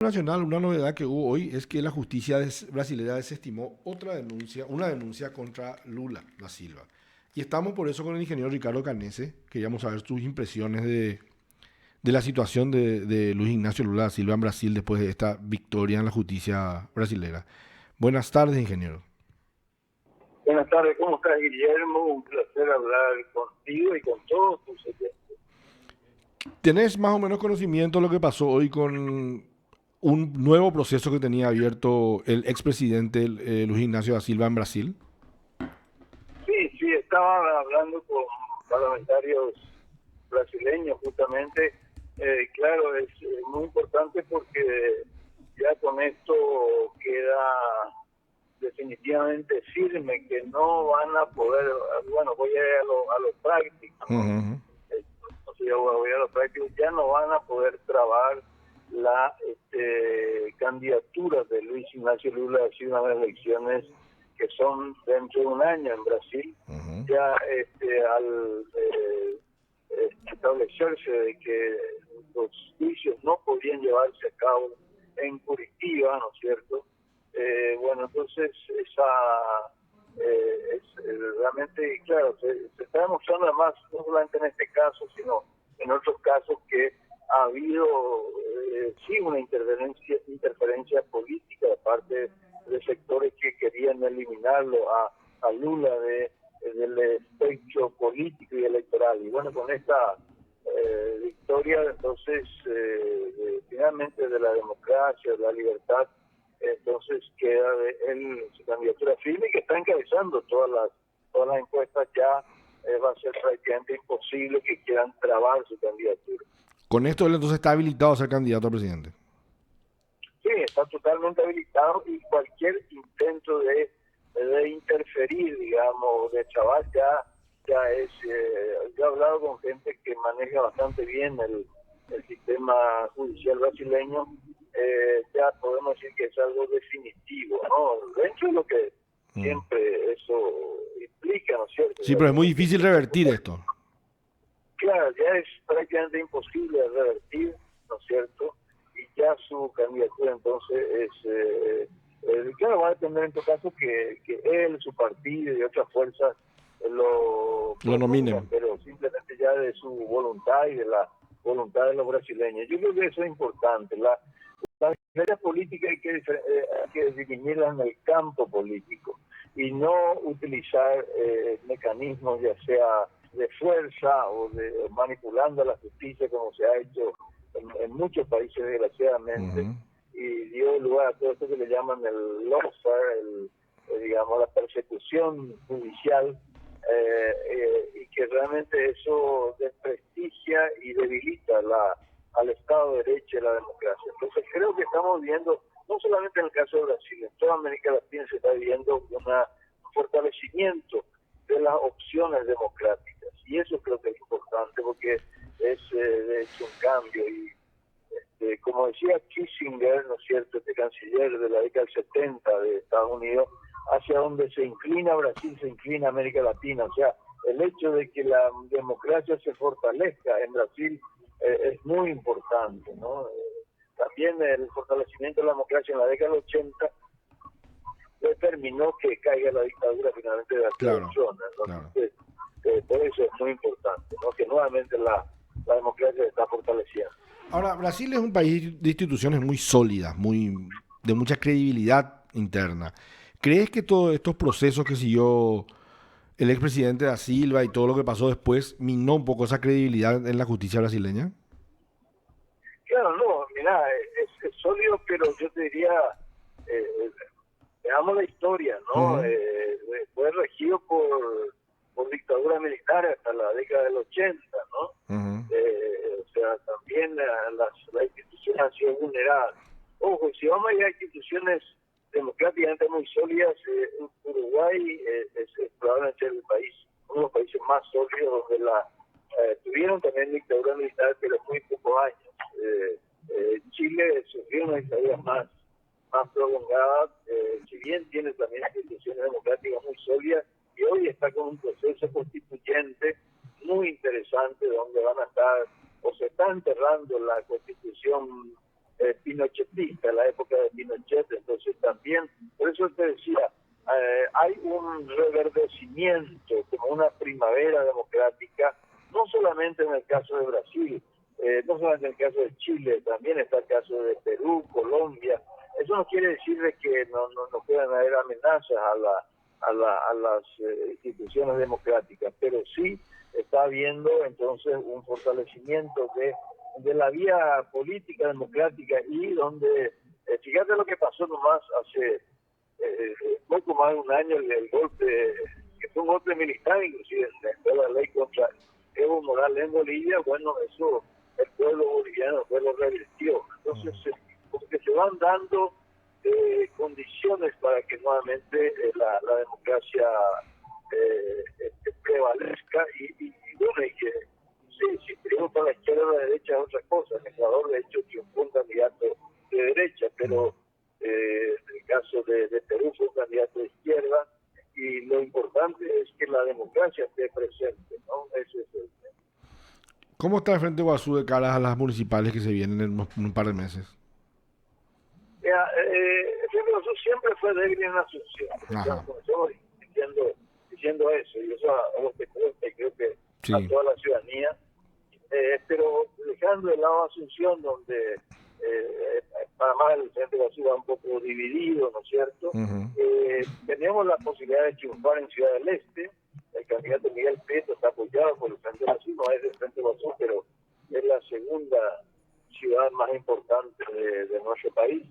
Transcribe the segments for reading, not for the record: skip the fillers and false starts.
Nacional, una novedad que hubo hoy es que la justicia brasileña desestimó una denuncia contra Lula da Silva. Y estamos por eso con el ingeniero Ricardo Canese. Queríamos saber sus impresiones de la situación de Luis Ignacio Lula da Silva en Brasil después de esta victoria en la justicia brasilera. Buenas tardes, ingeniero. Buenas tardes, ¿cómo estás, Guillermo? Un placer hablar contigo y con todos tus oyentes. ¿Tenés más o menos conocimiento de lo que pasó hoy con un nuevo proceso que tenía abierto el expresidente Luis Ignacio da Silva en Brasil? Sí, estaba hablando con parlamentarios brasileños justamente. Claro, es muy importante porque ya con esto queda definitivamente firme que no van a poder, bueno, voy a ir a lo práctico, Uh ¿no? -huh. O sea, voy a lo práctico, ya no van a poder trabar la candidatura de Luis Ignacio Lula da Silva en las elecciones que son dentro de un año en Brasil. Uh -huh. Ya al establecerse de que los juicios no podían llevarse a cabo en Curitiba, ¿no es cierto? Bueno, entonces realmente, claro, se está demostrando además, no solamente en este caso, sino en otros casos que ha habido sí una interferencia política de parte de sectores que querían eliminarlo a Lula del espectro político y electoral. Y bueno, con esta victoria, entonces, finalmente de la democracia, de la libertad, entonces queda de él su candidatura firme, que está encabezando todas las encuestas. Ya va a ser prácticamente imposible que quieran trabar su candidatura. Con esto él entonces está habilitado a ser candidato a presidente. Sí, está totalmente habilitado y cualquier intento de interferir, digamos, de trabar ya es. Yo he hablado con gente que maneja bastante bien el sistema judicial brasileño. Ya podemos decir que es algo definitivo, ¿no? Dentro de lo que Mm. siempre eso implica, ¿no es cierto? Sí, Ya pero es muy tiene que difícil ser revertir esto. claro, ya es prácticamente imposible de revertir, ¿no es cierto? Y ya su candidatura entonces claro, va a depender en todo caso que él, su partido y otras fuerzas lo Lo propongan, nominen. pero simplemente ya de su voluntad y de la voluntad de los brasileños. Yo creo que eso es importante. La diferencia política hay que definirla en el campo político y no utilizar mecanismos ya sea de fuerza o de manipulando la justicia como se ha hecho en muchos países desgraciadamente, Ujú. y dio lugar a todo esto que le llaman el lawfare, digamos la persecución judicial, y que realmente eso desprestigia y debilita al Estado de Derecho y la democracia. Entonces creo que estamos viendo, no solamente en el caso de Brasil, en toda América Latina se está viendo un fortalecimiento de las opciones democráticas. Y eso creo que es importante porque es de hecho un cambio. Y como decía Kissinger, ¿no es cierto?, este canciller de la década del 70 de Estados Unidos, hacia donde se inclina Brasil, se inclina América Latina. O sea, el hecho de que la democracia se fortalezca en Brasil es muy importante, ¿no? También el fortalecimiento de la democracia en la década del 80 determinó que caiga la dictadura finalmente de García Claro, Beltrán, ¿no? claro. Entonces, por eso es muy importante, ¿no?, que nuevamente la democracia se está fortaleciendo. Ahora, Brasil es un país de instituciones muy sólidas, de mucha credibilidad interna. ¿Crees que todos estos procesos que siguió el expresidente da Silva y todo lo que pasó después minó un poco esa credibilidad en la justicia brasileña? Claro, no, mira, es sólido, pero yo te diría, eh, veamos la historia, ¿no? Ujú. Fue regido por dictaduras militares hasta la década del 80, ¿no? Ujú. O sea, también las instituciones han sido vulneradas. Ojo, si vamos a ir a instituciones democráticamente muy sólidas, Uruguay es probablemente el país, uno de los países más sólidos donde tuvieron también dictadura militar, pero muy pocos años. Chile sufrió una dictadura más prolongada, si bien tiene también instituciones democráticas muy sólidas, y hoy está con un proceso constituyente muy interesante donde van a estar o se está enterrando la constitución pinochetista, la época de Pinochet, entonces también, por eso te decía, hay un reverdecimiento, como una primavera democrática, no solamente en el caso de Brasil, no solamente en el caso de Chile, también está el caso de Perú, Colombia. Eso no quiere decir de que no puedan haber amenazas a las instituciones democráticas, pero sí está habiendo entonces un fortalecimiento de la vía política democrática y donde, fíjate lo que pasó nomás hace poco más de un año, el golpe, que fue un golpe militar, inclusive de la ley contra Evo Morales en Bolivia. Bueno, eso el pueblo boliviano lo revirtió. Entonces, porque se van dando condiciones para que nuevamente la democracia prevalezca y bueno, y que si triunfa la izquierda o la derecha es otra cosa. En Ecuador, de hecho, triunfó un candidato de derecha, pero en el caso de Perú fue un candidato de izquierda, y lo importante es que la democracia esté presente, ¿no? Ese es el tema. ¿Cómo está el Frente Guasú de cara a las municipales que se vienen en un par de meses? El Frente Guasú siempre fue débil en Asunción. Ajá. Comenzamos diciendo eso, y eso a vos te cuesta, y creo que Sí. a toda la ciudadanía. Pero dejando de lado Asunción, donde Panamá, el Frente Guasú va un poco dividido, ¿no es cierto? Tenemos la posibilidad de triunfar en Ciudad del Este. El candidato Miguel Prieto está apoyado por el Frente Guasú, no es del Frente Guasú, pero es la segunda ciudad más importante de nuestro país.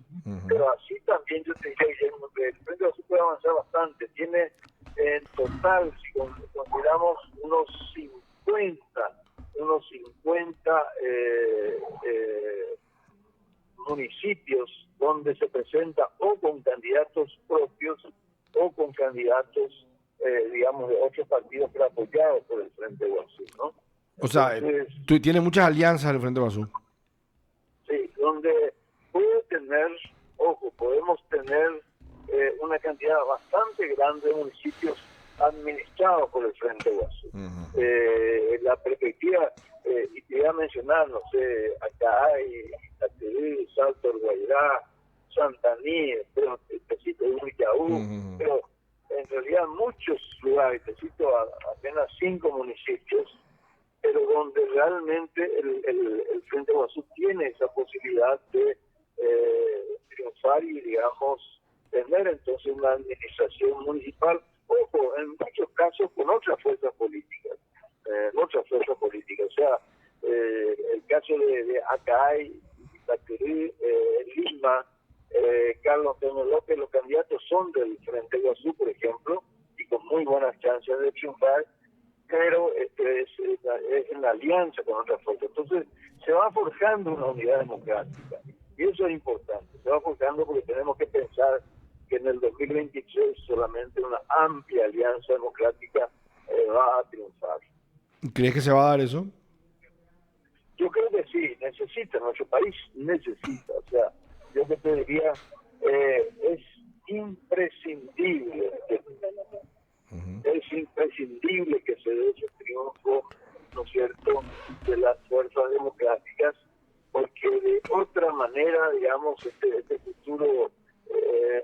Pero así también yo te diría que el Frente Guasú puede avanzar bastante. Tiene en total, si consideramos unos 50 municipios donde se presenta o con candidatos propios o con candidatos, digamos, de otros partidos, pero apoyados por el Frente Guasú, ¿no? O sea, Entonces, tiene muchas alianzas el Frente Guasú. sí, donde podemos tener una cantidad bastante grande de municipios administrados por el Frente Guasú. La perspectiva, y te iba a mencionar, no sé, acá hay Itatí, Salto, Guairá, Santaní, pero te cito Uruyaú, pero en realidad muchos lugares, te cito apenas 5 municipios, pero donde realmente el Frente Guasú tiene esa posibilidad de triunfar y, digamos, tener entonces una administración municipal, ojo, en muchos casos con otras fuerzas políticas, o sea, el caso de Acay, Itatí, Lima, Carlos Antonio López, los candidatos son del Frente Guasú, por ejemplo, y con muy buenas chances de triunfar, pero es en la alianza con otras fuerzas. Entonces, se va forjando una unidad democrática, y eso es importante. Se va forjando porque tenemos que pensar que en el 2023 solamente una amplia alianza democrática va a triunfar. ¿Crees que se va a dar eso? Yo creo que sí, nuestro país necesita, o sea, yo que te diría, es imprescindible que se dé ese triunfo, ¿no es cierto?, de las fuerzas democráticas, porque de otra manera, digamos, este futuro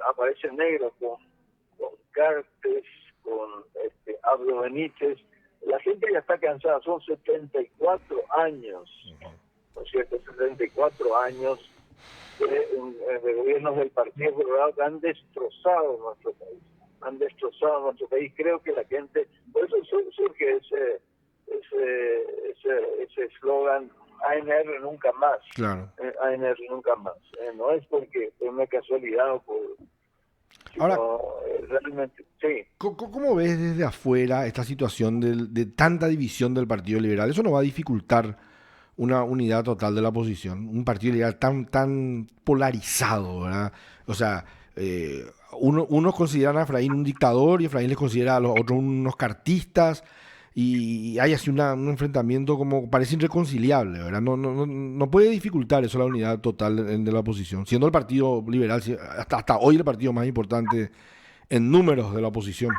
aparece negro con Cartes, con Abdo Benítez. La gente ya está cansada, son 74 años, ¿no es cierto?, 74 años de gobiernos del Partido Colorado que han destrozado nuestro país. Creo que la gente, por eso surge ese eslogan, ANR nunca más. Claro. ANR nunca más. No es porque es una casualidad o por... Ahora, realmente, sí. ¿Cómo ves desde afuera esta situación de tanta división del Partido Liberal? ¿Eso no va a dificultar una unidad total de la oposición? Un Partido Liberal tan polarizado, ¿verdad? O sea, unos consideran a Efraín un dictador y Efraín les considera a los otros unos cartistas, y hay así un enfrentamiento como parece irreconciliable, ¿verdad? No puede dificultar eso la unidad total de la oposición, siendo el Partido Liberal hasta hoy el partido más importante en números de la oposición.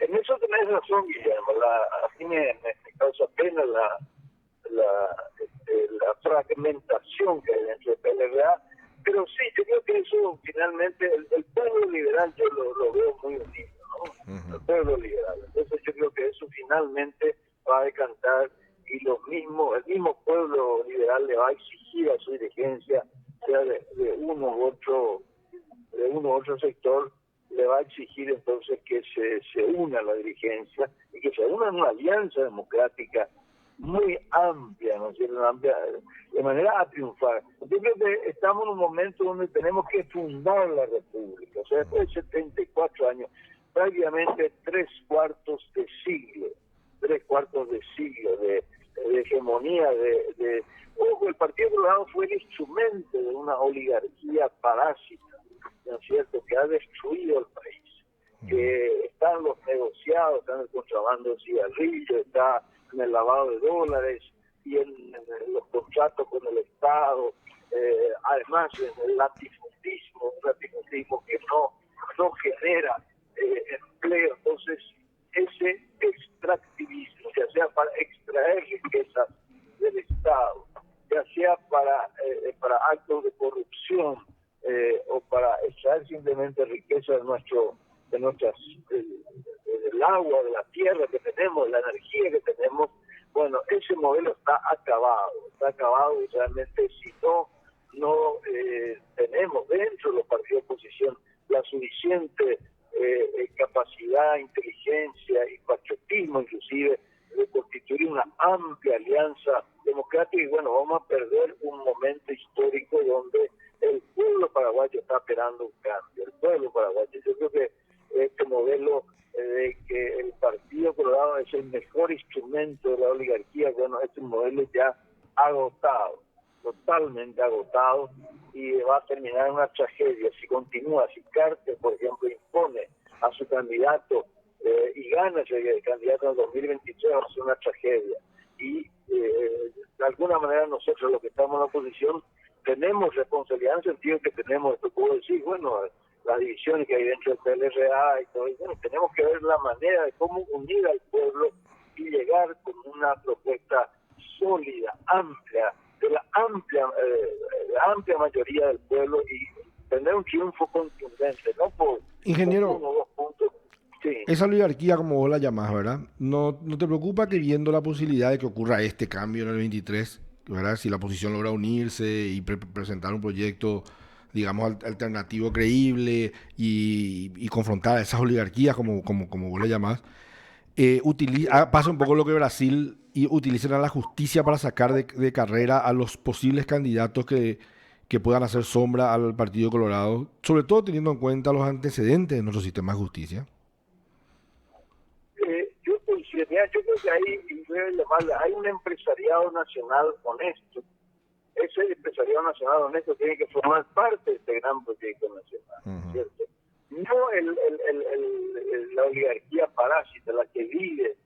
En eso tenés razón, Guillermo. A mí me causa pena la fragmentación que hay dentro del PLRA. Pero sí, yo creo que eso finalmente, el pueblo liberal yo lo veo muy unido, ¿no? El pueblo liberal. Entonces yo creo que eso finalmente va a decantar y el mismo pueblo liberal le va a exigir a su dirigencia, sea de uno u otro sector, le va a exigir entonces que se una a la dirigencia y que se una en una alianza democrática muy amplia, ¿no es cierto? Amplia, de manera a triunfar. Yo creo que estamos en un momento donde tenemos que fundar la República, o sea, después de 74 años, prácticamente tres cuartos de siglo de hegemonía, ojo, el Partido Colorado fue el instrumento de una oligarquía parásita, ¿no es cierto?, que ha destruido el país, que están los negociados, está en el contrabando de cigarrillos, está en el lavado de dólares y en los contratos con el Estado, además en el latifundismo, un latifundismo que no genera empleo. Entonces, ese extractivismo, ya sea para extraer riquezas del Estado, ya sea para actos de corrupción o para extraer simplemente riqueza del agua, de la tierra que tenemos, de la energía que tenemos, bueno, ese modelo está acabado y realmente si no tenemos dentro de los partidos de oposición la suficiente capacidad, inteligencia y patriotismo inclusive de constituir una amplia alianza democrática, y bueno, vamos a perder un momento histórico donde el pueblo paraguayo está esperando un cambio, el pueblo paraguayo. Yo creo que este modelo de que el Partido Colorado es el mejor instrumento de la oligarquía, bueno, este modelo ya agotado, totalmente agotado, y va a terminar en una tragedia si continúa, si Carter, por ejemplo, impone a su candidato y gana ese candidato en 2023, va a ser una tragedia. Y de alguna manera nosotros, los que estamos en la oposición, tenemos responsabilidad en el sentido que tenemos, esto puedo decir, bueno, las divisiones que hay dentro del PLRA y todo, y bueno, tenemos que ver la manera de cómo unir al pueblo y llegar con una propuesta sólida, amplia, de la amplia mayoría del pueblo y tener un triunfo contundente, no por Ingeniero, uno o dos puntos. Sí. esa oligarquía, como vos la llamás, ¿verdad? ¿No te preocupa que viendo la posibilidad de que ocurra este cambio en el 23, ¿verdad? Si la oposición logra unirse y presentar un proyecto, digamos, alternativo creíble y confrontar a esas oligarquías, como vos le llamás, pasa un poco lo que Brasil y utilicen a la justicia para sacar de carrera a los posibles candidatos que puedan hacer sombra al Partido Colorado, sobre todo teniendo en cuenta los antecedentes de nuestro sistema de justicia? Yo creo que hay un empresariado nacional honesto. Ese empresariado nacional honesto tiene que formar parte de este gran proyecto nacional, ¿cierto? No la oligarquía parásita, la que vive,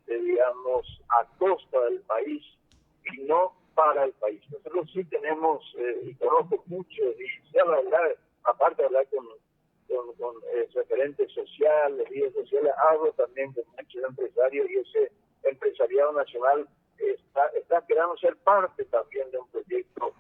digamos, a costa del país y no para el país. Nosotros sí tenemos, y conozco muchos, y se hablar, aparte de hablar con referentes sociales, líderes sociales, hablo también con muchos empresarios, y ese empresariado nacional está queriendo ser parte también de un proyecto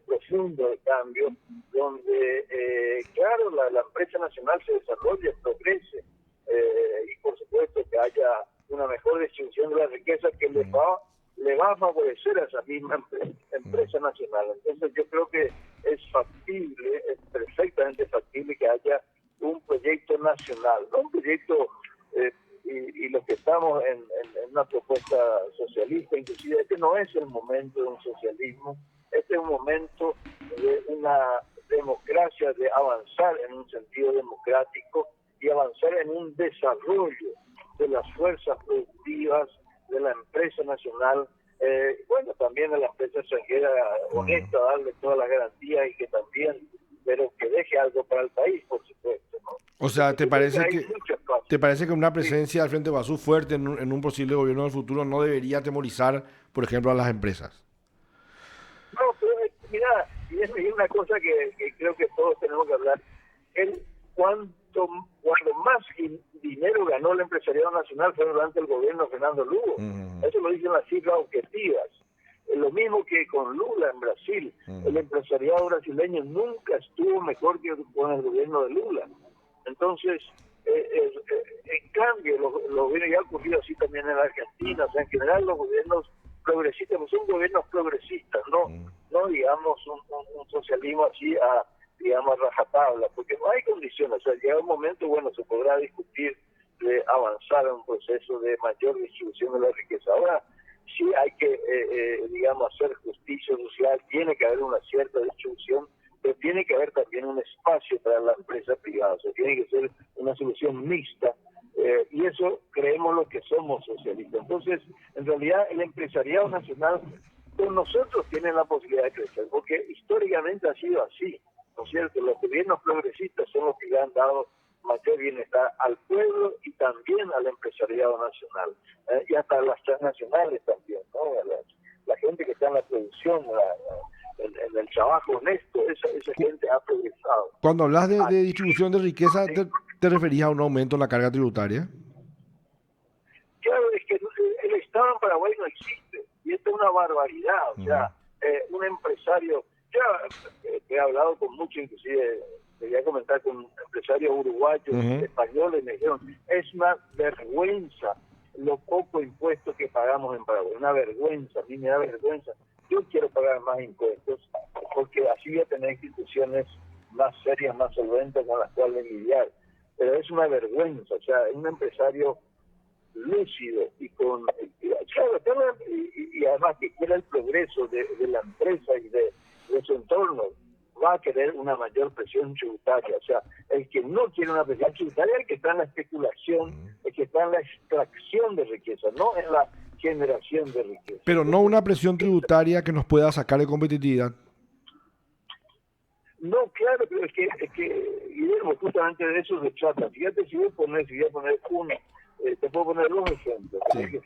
profundo de cambio, donde, claro, la empresa nacional se desarrolle, progrese, y por supuesto que haya una mejor distribución de la riqueza que le va a favorecer a esa misma empresa nacional. Entonces yo creo que es factible, es perfectamente factible que haya un proyecto nacional, no un proyecto, y los que estamos en una propuesta socialista, inclusive este no es el momento de un socialismo, este es un momento de una democracia, de avanzar en un sentido democrático y avanzar en un desarrollo de las fuerzas productivas de la empresa nacional, bueno, también de la empresa extranjera honesta, darle todas las garantías y que también, pero que deje algo para el país, por supuesto, ¿no? O sea, ¿te parece que una presencia del Frente Basú fuerte en un posible gobierno del futuro no debería atemorizar, por ejemplo, a las empresas? No, pero mira, y es una cosa que creo que todos tenemos que hablar. Cuando más dinero ganó el empresariado nacional fue durante el gobierno de Fernando Lugo. Eso lo dicen las cifras objetivas. Lo mismo que con Lula en Brasil. El empresariado brasileño nunca estuvo mejor que con el gobierno de Lula. Entonces, en cambio, los gobiernos, ya ha ocurrido así también en Argentina, o sea, en general los gobiernos progresistas, pues son gobiernos progresistas, no digamos un socialismo así digamos, a rajatabla, porque no hay condiciones, o sea, llega un momento, bueno, se podrá discutir de avanzar a un proceso de mayor distribución de la riqueza. Ahora, sí hay que, digamos, hacer justicia social, tiene que haber una cierta distribución, pero tiene que haber también un espacio para la empresa privada, o sea, tiene que ser una solución mixta, y eso creemos los que somos socialistas. Entonces, en realidad, el empresariado nacional con nosotros tiene la posibilidad de crecer, porque históricamente ha sido así, ¿no es cierto? Los gobiernos progresistas son los que le han dado mayor bienestar al pueblo y también al empresariado nacional, y hasta las transnacionales también, ¿no? La gente que está en la producción, en el trabajo honesto, esa gente ha progresado. Cuando hablas de distribución de riqueza, ¿te referías a un aumento en la carga tributaria? Claro, es que el Estado en Paraguay no existe, y esto es una barbaridad, o sea, un empresario, he hablado con muchos, inclusive, quería comentar con empresarios uruguayos, españoles, me dijeron, es una vergüenza lo poco impuestos que pagamos en Paraguay, una vergüenza, a mí me da vergüenza. Yo quiero pagar más impuestos, porque así voy a tener instituciones más serias, más solventes con las cuales lidiar, pero es una vergüenza, o sea, un empresario lúcido y con y además que quiera el progreso de la empresa y de su entorno, va a querer una mayor presión tributaria. O sea, el que no quiere una presión tributaria es el que está en la especulación, el que está en la extracción de riqueza, no en la generación de riqueza. Pero no una presión tributaria que nos pueda sacar de competitividad. No, claro, pero es que Guillermo, justamente de eso se trata. Fíjate, si voy a poner uno, te puedo poner dos ejemplos. Sí.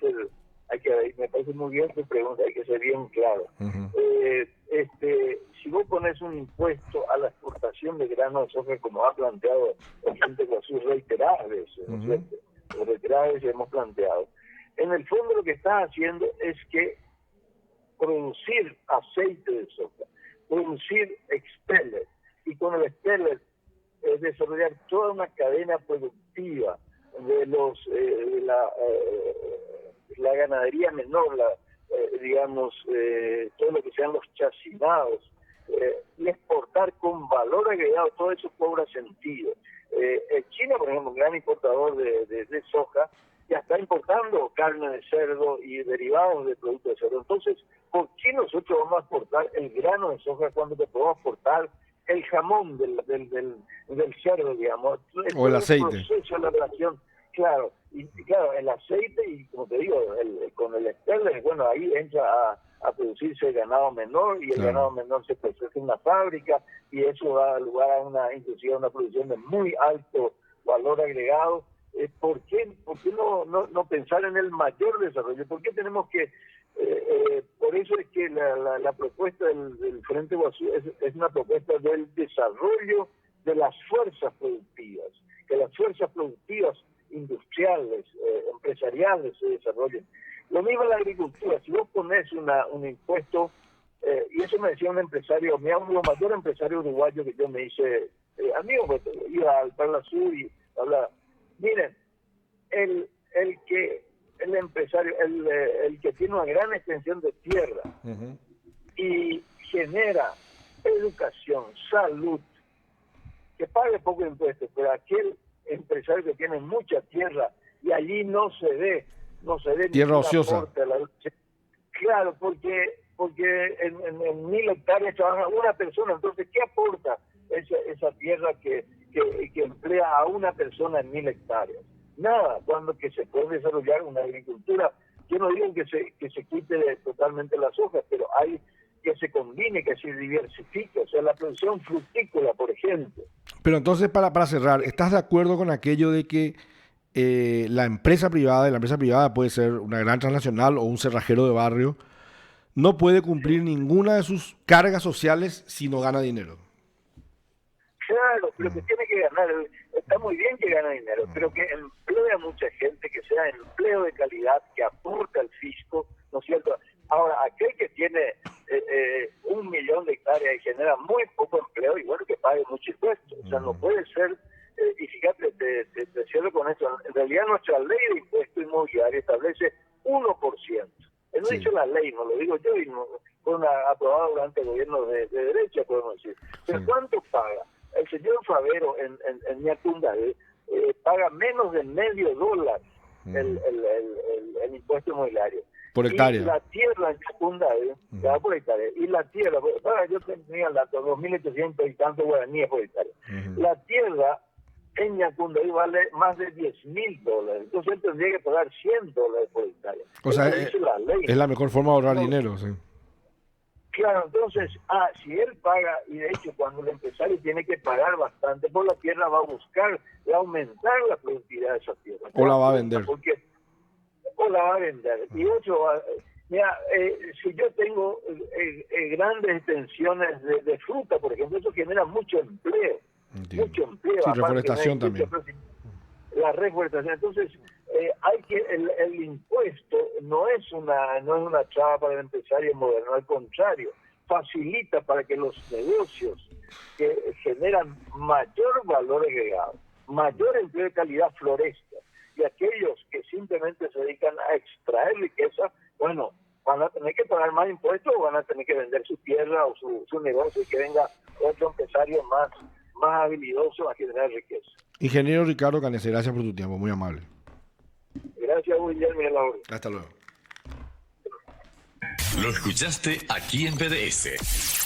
Me parece muy bien tu pregunta, hay que ser bien claro. Si vos pones un impuesto a la exportación de grano de soja, como ha planteado la gente con sus reiteradas veces, ¿no es cierto? Reiteradas veces hemos planteado. En el fondo lo que está haciendo es que producir aceite de soja, producir expeller, y con el expeller desarrollar toda una cadena productiva de la ganadería menor, todo lo que sean los chacinados, y exportar con valor agregado, todo eso cobra sentido. China, por ejemplo, un gran importador de soja, ya está importando carne de cerdo y derivados de productos de cerdo. Entonces, ¿por qué nosotros vamos a exportar el grano de soja cuando te podemos exportar el jamón del cerdo, digamos? O el aceite. Claro, y claro, el aceite y, como te digo, con el expeller, bueno, ahí entra a producirse el ganado menor, y el ganado menor se procesa en una fábrica, y eso da lugar a inclusive a una producción de muy alto valor agregado. ¿Por qué no pensar en el mayor desarrollo? ¿Por qué tenemos que...? Por eso es que la propuesta del Frente Guazú es una propuesta del desarrollo de las fuerzas productivas, que las fuerzas productivas industriales, empresariales se desarrollen. Lo mismo en la agricultura. Si vos pones un impuesto, y eso me decía un empresario, mi mayor empresario uruguayo que yo me hice amigo, pues, iba al Parla Sur y hablaba, miren, el empresario, el que tiene una gran extensión de tierra y genera educación, salud, que pague poco impuestos, pero aquel empresario que tiene mucha tierra y allí no se ve tierra ociosa. Claro, porque en 1000 hectáreas trabaja una persona, entonces ¿qué aporta esa tierra que emplea a una persona en 1000 hectáreas? Nada, cuando que se puede desarrollar una agricultura, yo no digo que se quite totalmente las hojas, pero hay que se combine, que se diversifique, o sea, la producción frutícola, por ejemplo. Pero entonces, para cerrar, ¿estás de acuerdo con aquello de que la empresa privada puede ser una gran transnacional o un cerrajero de barrio, no puede cumplir ninguna de sus cargas sociales si no gana dinero? Claro, pero que tiene que ganar, está muy bien que gane dinero, pero que emplee a mucha gente, que sea empleo de calidad, que aporte al fisco, ¿no es cierto? Ahora, aquel que tiene 1 millón de hectáreas y genera muy poco empleo, y bueno, que pague mucho impuesto. O sea, no puede ser, y fíjate, te cierro con esto, en realidad nuestra ley de impuesto inmobiliario establece 1%. No he dicho la ley, no lo digo yo, y no, fue aprobada durante el gobierno de derecha, podemos decir. Pero ¿cuánto paga? El señor Favero en Ñacundaví paga menos de $0.50 el impuesto inmobiliario. Por hectárea. Y la tierra en Ñacundaví, por hectárea, y la tierra, yo tenía el dato, 2.800 y tantos guaraníes por hectárea. La tierra en Ñacundaví vale más de $10.000, entonces él tendría que pagar $100 por hectárea. O sea, es la mejor forma de ahorrar dinero, sí. Claro, entonces, si él paga, y de hecho cuando el empresario tiene que pagar bastante por la tierra, va a buscar de aumentar la productividad de esa tierra. O la va a vender. O la va a vender. Y otro, mira, si yo tengo grandes extensiones de fruta, por ejemplo, eso genera mucho empleo. Entiendo. Mucho empleo. Sí, reforestación también. La reforestación. Entonces, hay que el impuesto no es una traba para el empresario moderno, al contrario, facilita para que los negocios que generan mayor valor agregado, mayor empleo de calidad florezcan, y aquellos que simplemente se dedican a extraer riqueza, bueno, van a tener que pagar más impuestos o van a tener que vender su tierra o su negocio y que venga otro empresario más habilidoso a generar riqueza. Ingeniero Ricardo Canese, gracias por tu tiempo, muy amable. Gracias, Guillermo. Hasta luego. Lo escuchaste aquí en PDS.